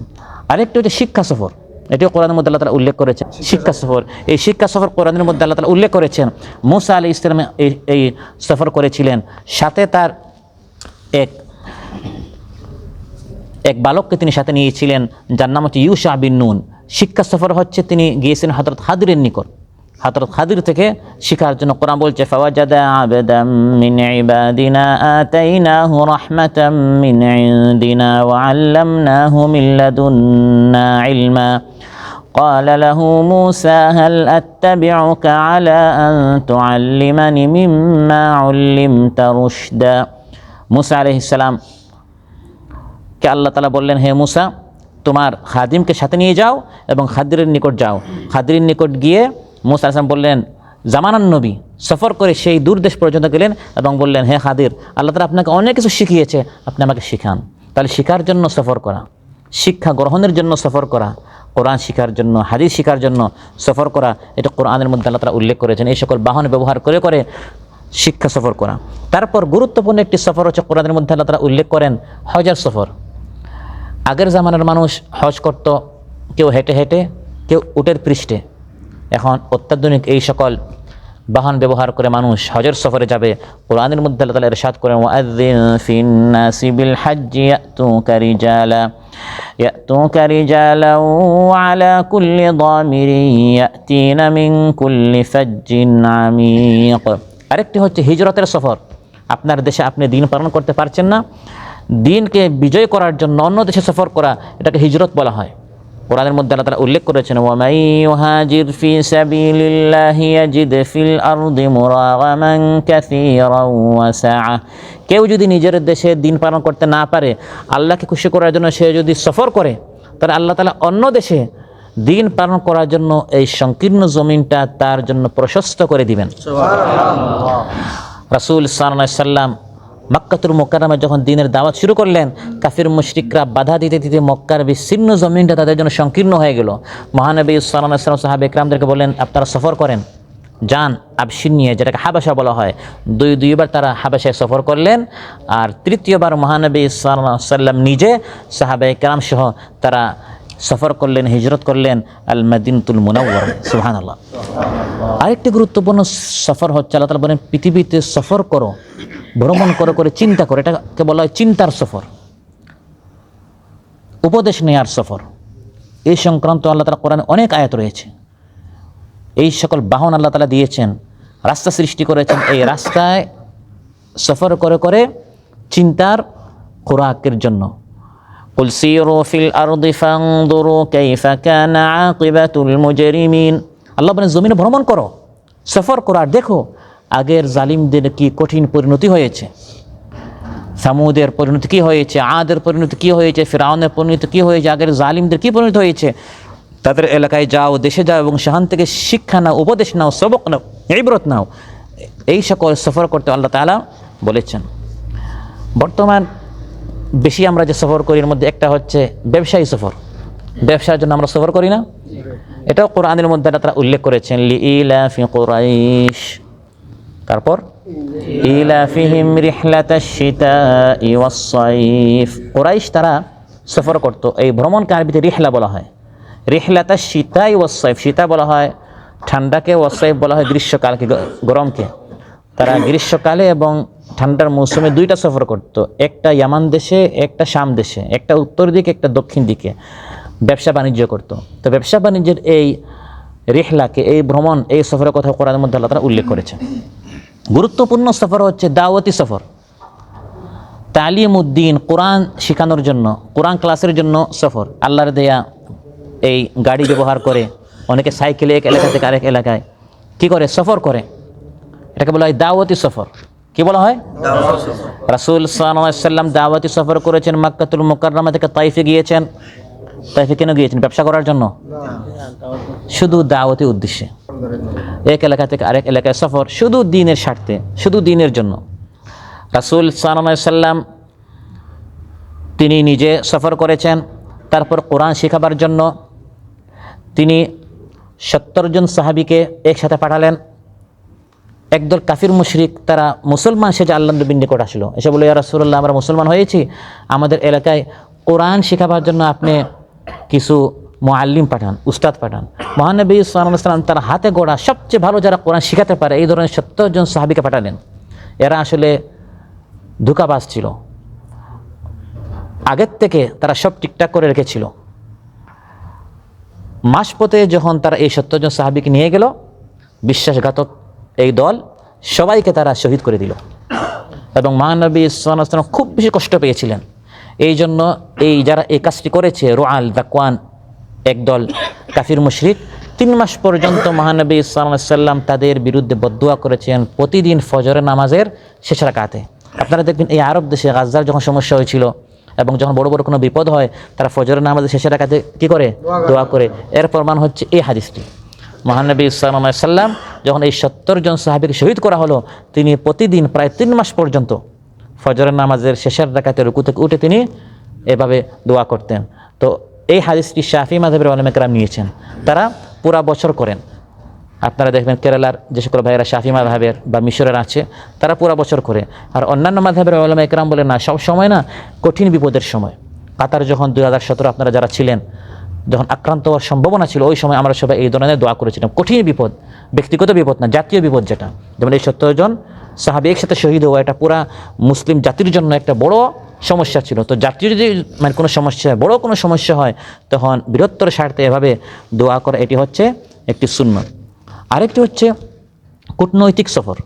আরেকটি হচ্ছে শিক্ষা সফর, এটিও কোরআনের মধ্যে আল্লাহ তাআলা উল্লেখ করেছেন। শিক্ষা সফর, এই শিক্ষা সফর কোরআনের মধ্যে আল্লাহ তাআলা উল্লেখ করেছেন। মূসা আলাইহিস সালাম এই সফর করেছিলেন, সাথে তার এক বালককে তিনি সাথে নিয়েছিলেন, যার নাম হচ্ছে ইউশা বিন নুন। শিক্ষা সফর হচ্ছে তিনি গিয়েছিলেন হযরত খাদিরের নিকট। হযরত খাদির থেকে শিখার জন্য কোরআন বলছে ফাওয়াজাদা আবদাম মিন ইবাদিনা আতাইনাহু রাহমাতাম মিন ইনদিনা ওয়া আল্লামনাহু মিন লাদুন্না ইলমা قال له موسى هل أتبعك على أن تعلمني مما علمت رشدا। मूसा আলাইহিস সালাম কে আল্লাহ তাআলা বললেন, হে मूसा তোমার খাদিমকে সাথে নিয়ে যাও এবং খাদিরের নিকট যাও। খাদিরের নিকট গিয়ে मूसा আলাইহিস সালাম বললেন, জামানান নবী সফর করে সেই দূর দেশ পর্যন্ত গেলেন এবং বললেন, হে খাদির, আল্লাহ তাআলা আপনাকে অনেক কিছু শিখিয়েছে, আপনি আমাকে শিখান। তাহলে শিখার জন্য সফর করা, শিক্ষা গ্রহণের জন্য সফর করা, কোরআন শিখার জন্য, হাদিস শিখার জন্য সফর করা, এটা কোরআনের মধ্যে আল্লাহ তাআলা উল্লেখ করেছেন। এই সকল বাহন ব্যবহার করে করে শিক্ষা সফর করা। তারপর গুরুত্বপূর্ণ একটি সফর হচ্ছে কোরআনের মধ্যে আল্লাহ তাআলা উল্লেখ করেন হজের সফর। আগের জামানার মানুষ হজ করত কেউ হেঁটে হেঁটে, কেউ উটের পৃষ্ঠে। এখন অত্যাধুনিক এই সকল বাহন ব্যবহার করে মানুষ হজের সফরে যাবে। কোরআনের মধ্যে আল্লাহ তাআলা ইরশাদ করেন ওয়াআযিন ফিন-নাসি বিল হাজ্জি ইয়াতুকা রিজালা ওয়া আলা কুল্লি দামিরিন ইয়াতিনা মিন কুল্লি ফাজ্জিন আমিক। আরেকটি হচ্ছে হিজরতের সফর। আপনার দেশে আপনি দিন পালন করতে পারছেন না, দিনকে বিজয় করার জন্য অন্য দেশে সফর করা, এটাকে হিজরত বলা হয়। কোরআনের মধ্যে আল্লাহ তাআলা উল্লেখ করেছেন ওয়ামাই ইউহাজির ফি সাবিলিল্লাহি ইয়াজিদ ফিল আরদি মুরাগামান কাসীরান ওয়া সাআ। কেউ যদি নিজের দেশে দিন পালন করতে না পারে, আল্লাহকে খুশি করার জন্য সে যদি সফর করে, তাহলে আল্লাহ তাআলা অন্য দেশে দিন পালন করার জন্য এই সংকীর্ণ জমিনটা তার জন্য প্রশস্ত করে দিবেন। সুবহানাল্লাহ। রাসূল সাল্লাল্লাহু আলাইহি সাল্লাম মক্কাতুল মুকাররমায় যখন দ্বীনের দাওয়াত শুরু করলেন, কাফির মুশরিকরা বাধা দিতে দিতে মক্কার বিস্তীর্ণ জমিনটা তাদের জন্য সংকীর্ণ হয়ে গেল। মহানবী সাল্লাল্লাহু আলাইহি ওয়াসাল্লাম সাহাবা ইকরামদেরকে বললেন, আপনারা সফর করেন, যান আবশিনিয়া, যেটাকে হাবাসা বলা হয়। দুইবার তারা হাবাসায় সফর করলেন, আর তৃতীয়বার মহানবী সাল্লাল্লাহু আলাইহি ওয়াসাল্লাম নিজে সাহাবা ইকরাম সহ তারা সফর করলেন, হিজরত করলেন আল মাদিনাতুল মুনাওয়ারা। সুবহানাল্লাহ। আরেকটি গুরুত্বপূর্ণ সফর হচ্ছে আল্লাহ তাআলা বলেন পৃথিবীতে সফর করো, ভ্রমণ করে করে চিন্তা করো। এটাকে বলা হয় চিন্তার সফর, উপদেশ নেয়ার সফর। এই সংক্রান্ত আল্লাহ তাআলা কোরআনে অনেক আয়াত রয়েছে। এই সকল বাহন আল্লাহ তাআলা দিয়েছেন, রাস্তা সৃষ্টি করেছেন। এই রাস্তায় সফর করে করে চিন্তার খোরাকের জন্য। কুল সিরু ফিল আরদি ফানদুরু কাইফা কানা আকিবাতুল মুজরিমিন। আল্লাহ বলেন জমিনে ভ্রমণ করো, সফর করো, আর দেখো আগের জালিমদের কি কঠিন পরিণতি হয়েছে। সামুদের পরিণতি কী হয়েছে, আদের পরিণতি কী হয়েছে, ফিরআউনের পরিণতি কী হয়েছে, আগের জালিমদের কী পরিণতি হয়েছে। তাদের এলাকায় যাও, দেশে যাও এবং সেখান থেকে শিক্ষা নাও, উপদেশ নাও, সবক নাও, ইবরত নাও। এই সকল সফর করতে আল্লাহ তাআলা বলেছেন। বর্তমান বেশি আমরা যে সফর করি এর মধ্যে একটা হচ্ছে ব্যবসায়ী সফর। ব্যবসার জন্য আমরা সফর করি না? এটাও কোরআনের মধ্যে তারা উল্লেখ করেছেন, লিইলাফি কুরাইশ, তারপর ইলাফিহিম রিহলাতাশ শিতাই ওয়াস সাইফ। কুরাইশ তারা সফর করত, এই ভ্রমণকে আরবিতে রিহলা বলা হয়। রিহলাতাশ শিতাই ওয়াস সাইফ, শীতা বলা হয় ঠান্ডাকে, ওয়াস সাইফ বলা হয় গ্রীষ্মকালকে, গরমকে। তারা গ্রীষ্মকালে এবং ঠান্ডার মৌসুমে দুইটা সফর করত, একটা ইয়ামান দেশে, একটা শাম দেশে, একটা উত্তর দিকে, একটা দক্ষিণ দিকে ব্যবসা বাণিজ্য করত। তো ব্যবসা বাণিজ্যের এই রিহলাকে, এই ভ্রমণ, এই সফরের কথা কোরআনের মধ্যে আল্লাহ তাআলা উল্লেখ করেছেন। গুরুত্বপূর্ণ সফর হচ্ছে দাওয়াতি সফর, তালিম উদ্দিন, কোরআন শেখানোর জন্য, কোরআন ক্লাসের জন্য সফর। আল্লাহর দেয়া এই গাড়ি ব্যবহার করে অনেকে সাইকেলে এক এলাকা থেকে আরেক এলাকায় কি করে, সফর করে, এটাকে বলা হয় দাওয়াতি সফর। কি বলা হয়? রাসূল সাল্লাল্লাহু আলাইহি ওয়াসাল্লাম দাওয়াতি সফর করেছেন, মক্কাতুল মুকাররমা থেকে তাইফে গিয়েছেন। তাইফে কেন গিয়েছেন? ব্যবসা করার জন্য? শুধু দাওয়াতি উদ্দেশ্যে। এক এলাকা থেকে আরেক এলাকায় সফর, শুধু দ্বীনের স্বার্থে, শুধু দ্বীনের জন্য। রাসূল সাল্লাল্লাহু আলাইহি ওয়াসাল্লাম তিনি নিজে সফর করেছেন, তারপর কোরআন শেখাবার জন্য তিনি 70 জন সাহাবীকে একসাথে পাঠালেন। একদল কাফির মুশরিক তারা মুসলমান সেজে আল্লাহর নবীর নিকট আসলো, এসে বলে, ইয়া রাসূলুল্লাহ, আমরা মুসলমান হয়েছি, আমাদের এলাকায় কোরআন শেখাবার জন্য আপনি কিছু মুআল্লিম পাঠান, উস্তাদ পাঠান। মহানবী সাল্লাল্লাহু আলাইহি ওয়াসাল্লাম তার হাতে গড়া সবচেয়ে ভালো যারা কোরআন শেখাতে পারে এই ধরনের 70 জন সাহাবীকে পাঠালেন। এরা আসলে ধোঁকাবাজ ছিল, আগের থেকে তারা সব ঠিকঠাক করে রেখেছিল। মাঝপথে যখন তারা এই 70 জন সাহাবীকে নিয়ে গেল, বিশ্বাসঘাতক এই দল সবাইকে তারা শহীদ করে দিল। এবং মহানবী সাল্লাল্লাহু আলাইহি ওয়াসাল্লাম খুব বেশি কষ্ট পেয়েছিলেন। এই জন্য এই যারা এই কাজটি করেছে, রুআল, দাকওয়ান, একদল কাফির মুশরিক, 3 মাস পর্যন্ত মহানবী সাল্লাল্লাহু আলাইহি ওয়াসাল্লাম তাদের বিরুদ্ধে বদদুয়া করেছেন প্রতিদিন ফজরের নামাজের শেষ রাকাতে। আপনারা দেখবেন এই আরব দেশে গাজ্জার যখন সমস্যা হয়েছিল এবং যখন বড় বড় কোনো বিপদ হয়, তারা ফজরের নামাজের শেষ রাকাতে কি করে? দোয়া করে। এর প্রমাণ হচ্ছে এই হাদিসটি। মহানবী সাল্লাল্লাহু আলাইহি ওয়াসাল্লাম যখন এই 70 জন সাহাবীকে শহীদ করা হলো, তিনি প্রতিদিন প্রায় 3 মাস পর্যন্ত ফজরের নামাজের শেষের রাকাতে রুকু থেকে উঠে তিনি এভাবে দোয়া করতেন। তো এই হাদিসটি শাফি মাযহাবের উলামা কেরাম নিয়েছেন, তারা পুরা বছর করেন। আপনারা দেখবেন কেরালার যে সকল ভাইয়েরা শাফি মাযহাবের বা মিশরের আছে, তারা পুরা বছর করে। আর অন্যান্য মাযহাবের উলামা কেরাম বলে না, সব সময় না, কঠিন বিপদের সময়। কাতার যখন 2017 আপনারা যারা ছিলেন, যখন আক্রান্ত হওয়ার সম্ভাবনা ছিল, ওই সময় আমরা সবাই এই ধরনের দোয়া করেছিলাম। কঠিন বিপদ, ব্যক্তিগত বিপদ না, জাতীয় বিপদ, যেটা যেমন এই 70 জন সাহাবী একসাথে শহীদ হওয়া, এটা পুরা মুসলিম জাতির জন্য একটা বড় সমস্যা ছিল। তো জাতীয় যদি মানে কোনো সমস্যা হয়, বড় কোনো সমস্যা হয়, তখন বৃহত্তর স্বার্থে এভাবে দোয়া করা, এটি হচ্ছে একটি সুন্নত। আরেকটি হচ্ছে কূটনৈতিক সফর।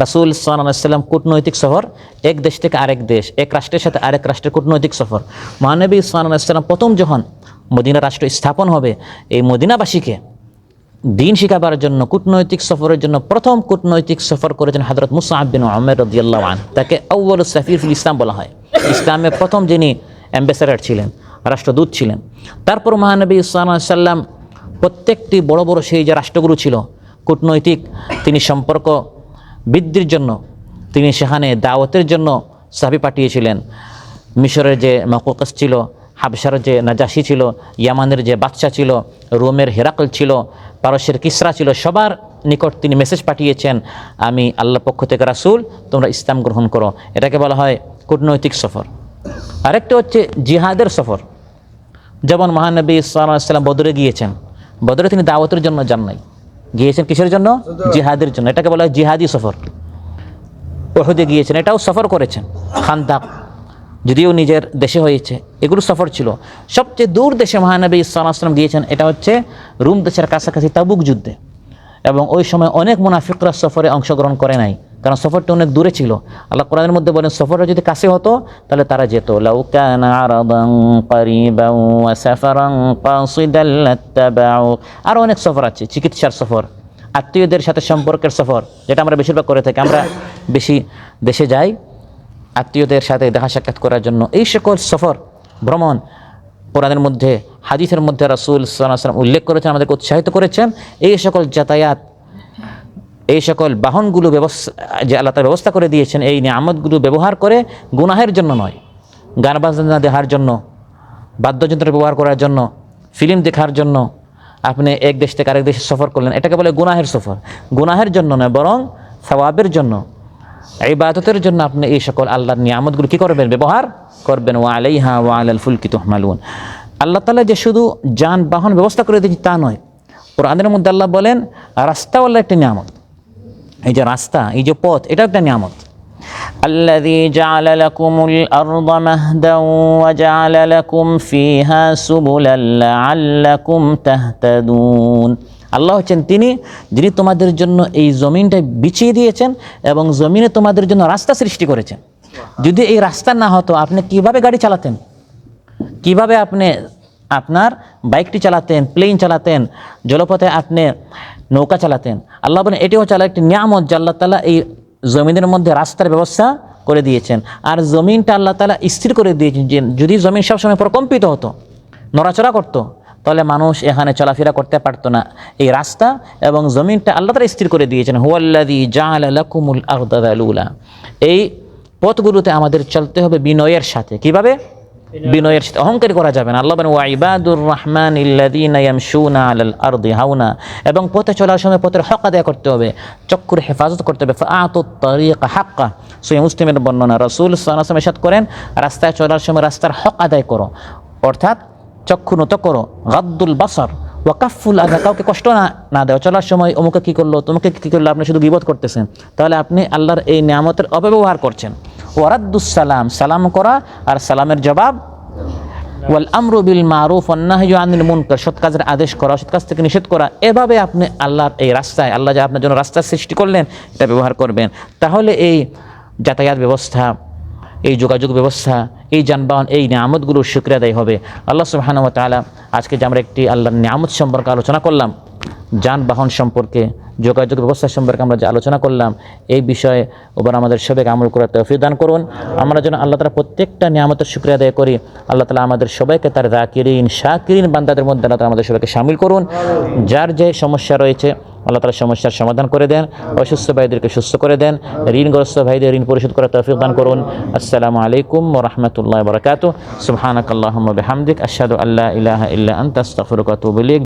রাসূল সাল্লাল্লাহু আলাইহি ওয়াসাল্লাম কূটনৈতিক সফর, এক দেশ থেকে আরেক দেশ, এক রাষ্ট্রের সাথে আরেক রাষ্ট্রের কূটনৈতিক সফর। মহানবী সাল্লাল্লাহু আলাইহি ওয়াসাল্লাম প্রথম যখন মদিনা রাষ্ট্র স্থাপন হবে, এই মদিনাবাসীকে দ্বীন শিখাবার জন্য কূটনৈতিক সফরের জন্য প্রথম কূটনৈতিক সফর করেছেন হযরত মুসআব বিন উমাইর রাদিয়াল্লাহু আনহু। তাকে আউয়ালুস সাফির ফিল ইসলাম বলা হয়, ইসলামের প্রথম যিনি অ্যাম্বাসেডর ছিলেন, রাষ্ট্রদূত ছিলেন। তারপর মহানবী সাল্লাল্লাহু আলাইহি ওয়াসাল্লাম প্রত্যেকটি বড় বড় সেই যে রাষ্ট্রগুরু ছিল কূটনৈতিক, তিনি সম্পর্ক বৃদ্ধির জন্য তিনি সেখানে দাওয়াতের জন্য সাহাবী পাঠিয়েছিলেন। মিশরের যে মাকুকাস ছিল, হাবশার যে নাজাশি ছিল, ইয়ামানের যে বাদশা ছিল, রোমের হেরাকল ছিল, পারস্যের কিসরা ছিল, সবার নিকট তিনি মেসেজ পাঠিয়েছেন, আমি আল্লাহর পক্ষ থেকে রাসূল, তোমরা ইসলাম গ্রহণ করো। এটাকে বলা হয় কূটনৈতিক সফর। আরেকটা হচ্ছে জিহাদের সফর। যেমন মহানবী সাল্লাল্লাহু আলাইহি ওয়াসাল্লাম বদরে গিয়েছেন, বদরে তিনি দাওয়াতের জন্য যান নাই, গিয়েছেন কিসের জন্য? জিহাদের জন্য। এটাকে বলা হয় জিহাদি সফর। উহুদে গিয়েছেন, এটাও সফর করেছেন। খান্দাক যদিও নিজের দেশে হয়েছে, এগুলো সফর ছিল। সবচেয়ে দূর দেশে মহানবী সাল্লাল্লাহু আলাইহি ওয়াসাল্লাম গিয়েছেন, এটা হচ্ছে রোম দেশের কাছাকাছি তাবুক যুদ্ধে। এবং ওই সময় অনেক মুনাফিকরা সফরে অংশগ্রহণ করে নাই, কারণ সফরটা অনেক দূরে ছিল। আল্লাহ কোরআনের মধ্যে বলেন, সফরটা যদি কাছে হতো তাহলে তারা যেত। লাউ কানা আরাদান কারিবান ওয়া সাফারান কাসিদান লাত্তাবাউ। আর অনেক সফর আছে, চিকিৎসার সফর, আত্মীয়দের সাথে সম্পর্কের সফর, যেটা আমরা বেশিরভাগ করে থাকি। আমরা বেশি দেশে যাই আত্মীয়দের সাথে দেখা সাক্ষাৎ করার জন্য। এই সকল সফর, ভ্রমণ কোরআনের মধ্যে, হাদিসের মধ্যে রাসূল সাল্লাল্লাহু আলাইহি ওয়াসাল্লাম উল্লেখ করেছেন, আমাদেরকে উৎসাহিত করেছেন। এই সকল যাতায়াত এই সকল বাহনগুলো ব্যবস্থা যে আল্লাহ তাআলা ব্যবস্থা করে দিয়েছেন, এই নিয়ামতগুলো ব্যবহার করে গুনাহের জন্য নয়, গান বাজনা দেখার জন্য, বাদ্যযন্ত্র ব্যবহার করার জন্য, ফিল্ম দেখার জন্য আপনি এক দেশ থেকে আরেক দেশে সফর করলেন, এটাকে বলে গুনাহের সফর। গুনাহের জন্য নয়, বরং সওয়াবের জন্য, ইবাদতের জন্য আপনি এই সকল আল্লাহর নিয়ামতগুলো কী করবেন? ব্যবহার করবেন। ওয়া আলাইহা ওয়া আলাল ফুলকি তুহমালুন। আল্লাহ তাআলা যে শুধু যানবাহন ব্যবস্থা করে দিয়েছেন তা নয়, কোরআনের মধ্যে আল্লাহ বলেন রাস্তাওয়ালা একটা নিয়ামত। এই যে রাস্তা, এই যে পথ, এটা একটা নিয়ামত। আল্লাযী জাআলা লাকুমুল আরদা মাহদান ওয়া জাআলা লাকুম ফীহা সুবুলান লাআল্লাকুম তাহতাদুন। আল্লাহ হচ্ছেন তিনি যিনি তোমাদের জন্য এই জমিনটা বিছিয়ে দিয়েছেন এবং জমিনে তোমাদের জন্য রাস্তা সৃষ্টি করেছেন। যদি এই রাস্তা না হতো আপনি কিভাবে গাড়ি চালাতেন, কিভাবে আপনি আপনার বাইকটি চালাতেন, প্লেন চালাতেন, জলপথে আপনি নৌকা চালাতেন? আল্লাহ বলেন এটি হচ্ছে একটি নিয়ামত যে আল্লাহ তাআলা এই জমিনের মধ্যে রাস্তার ব্যবস্থা করে দিয়েছেন। আর জমিনটা আল্লাহ তাআলা স্থির করে দিয়েছেন যে যদি জমিন সবসময় প্রকম্পিত হতো, নড়াচড়া করতো, তাহলে মানুষ এখানে চলাফেরা করতে পারতো না। এই রাস্তা এবং জমিনটা আল্লাহ তাআলা স্থির করে দিয়েছেন। হুয়াল্লাযী জাআলা লাকুমুল আরদা যালুলা। এই পথগুলোতে আমাদের চলতে হবে বিনয়ের সাথে। কিভাবে? বিনয়ের সাথে, অহংকার করা যাবে না। আল্লাহ বলেন ওয়া ইবাদুর রহমানিল্লাযীনা ইয়ামশুনা আলাল আরদি হাওনা। এবং পথে চলার সময় পথের হক আদায় করতে হবে, চক্ষুর হেফাজত করতে হবে। ফাআতুত তারিকা হাক্কা। সহিহ মুসলিমের বর্ণনা, রাসূল সাল্লাল্লাহু আলাইহি ওয়াসাল্লাম ইরশাদ করেন রাস্তায় চলার সময় রাস্তার হক আদায় করো, অর্থাৎ চক্ষু নত করো, গাদ্দুল বাসার ওয়া কাফুল আযা, কাউকে কষ্ট না দেওয়া। চলার সময় অমুকে কী করলো, তোমাকে কী করলো, আপনি শুধু গীবত করতেছেন, তাহলে আপনি আল্লাহর এই নিয়ামতের অপব্যবহার করছেন। ওয়া রাদ্দুস সালাম, সালাম করা আর সালামের জবাব। ওয়াল আমরু বিল মারুফ ওয়ান নাহয়ু আনিল মুনকার, সৎ কাজের আদেশ করা, সৎ কাজ থেকে নিষেধ করা। এভাবে আপনি আল্লাহর এই রাস্তায়, আল্লাহ যে আপনার জন্য রাস্তা সৃষ্টি করলেন, এটা ব্যবহার করবেন। তাহলে এই যাতায়াত ব্যবস্থা, এই যোগাযোগ ব্যবস্থা, এই যানবাহন, এই নিয়ামতগুলোর শুকরিয়া আদায় হবে। আল্লাহ সুবহানাহু ওয়া তাআলা আজকে যে আমরা একটি আল্লাহর নিয়ামত সম্পর্কে আলোচনা করলাম, যানবাহন সম্পর্কে, যোগাযোগ ব্যবস্থা সম্পর্কে আমরা যে আলোচনা করলাম, এই বিষয়ে ওবার আমাদের সবাইকে আমল করার তৌফিক দান করুন। আমরা যেন আল্লাহ তাআলা প্রত্যেকটা নিয়ামতের শুকরিয়া আদায় করি। আল্লাহ তাআলা আমাদের সবাইকে তার যাকিরিন শাকিরিন বান্দাদের মধ্যে আল্লাহ তাআলা আমাদের সবাইকে শামিল করুন। যার যে সমস্যা রয়েছে আল্লাহ তাআলা সমস্যার সমাধান করে দেন, অসুস্থ ভাইদেরকে সুস্থ করে দেন, ঋণগ্রস্ত ভাইদের ঋণ পরিশোধ করার তৌফিক দান করুন। আসসালামু আলাইকুম ওয়া রাহমাতুল্লাহি ওয়া বারাকাতুহু। সুবহানাকাল্লাহুম্মা বিহামদিক আশহাদু আল্লা ইলাহা ইল্লা আনতা আস্তাগফিরুকা ওয়া আতুবু ইলাইক।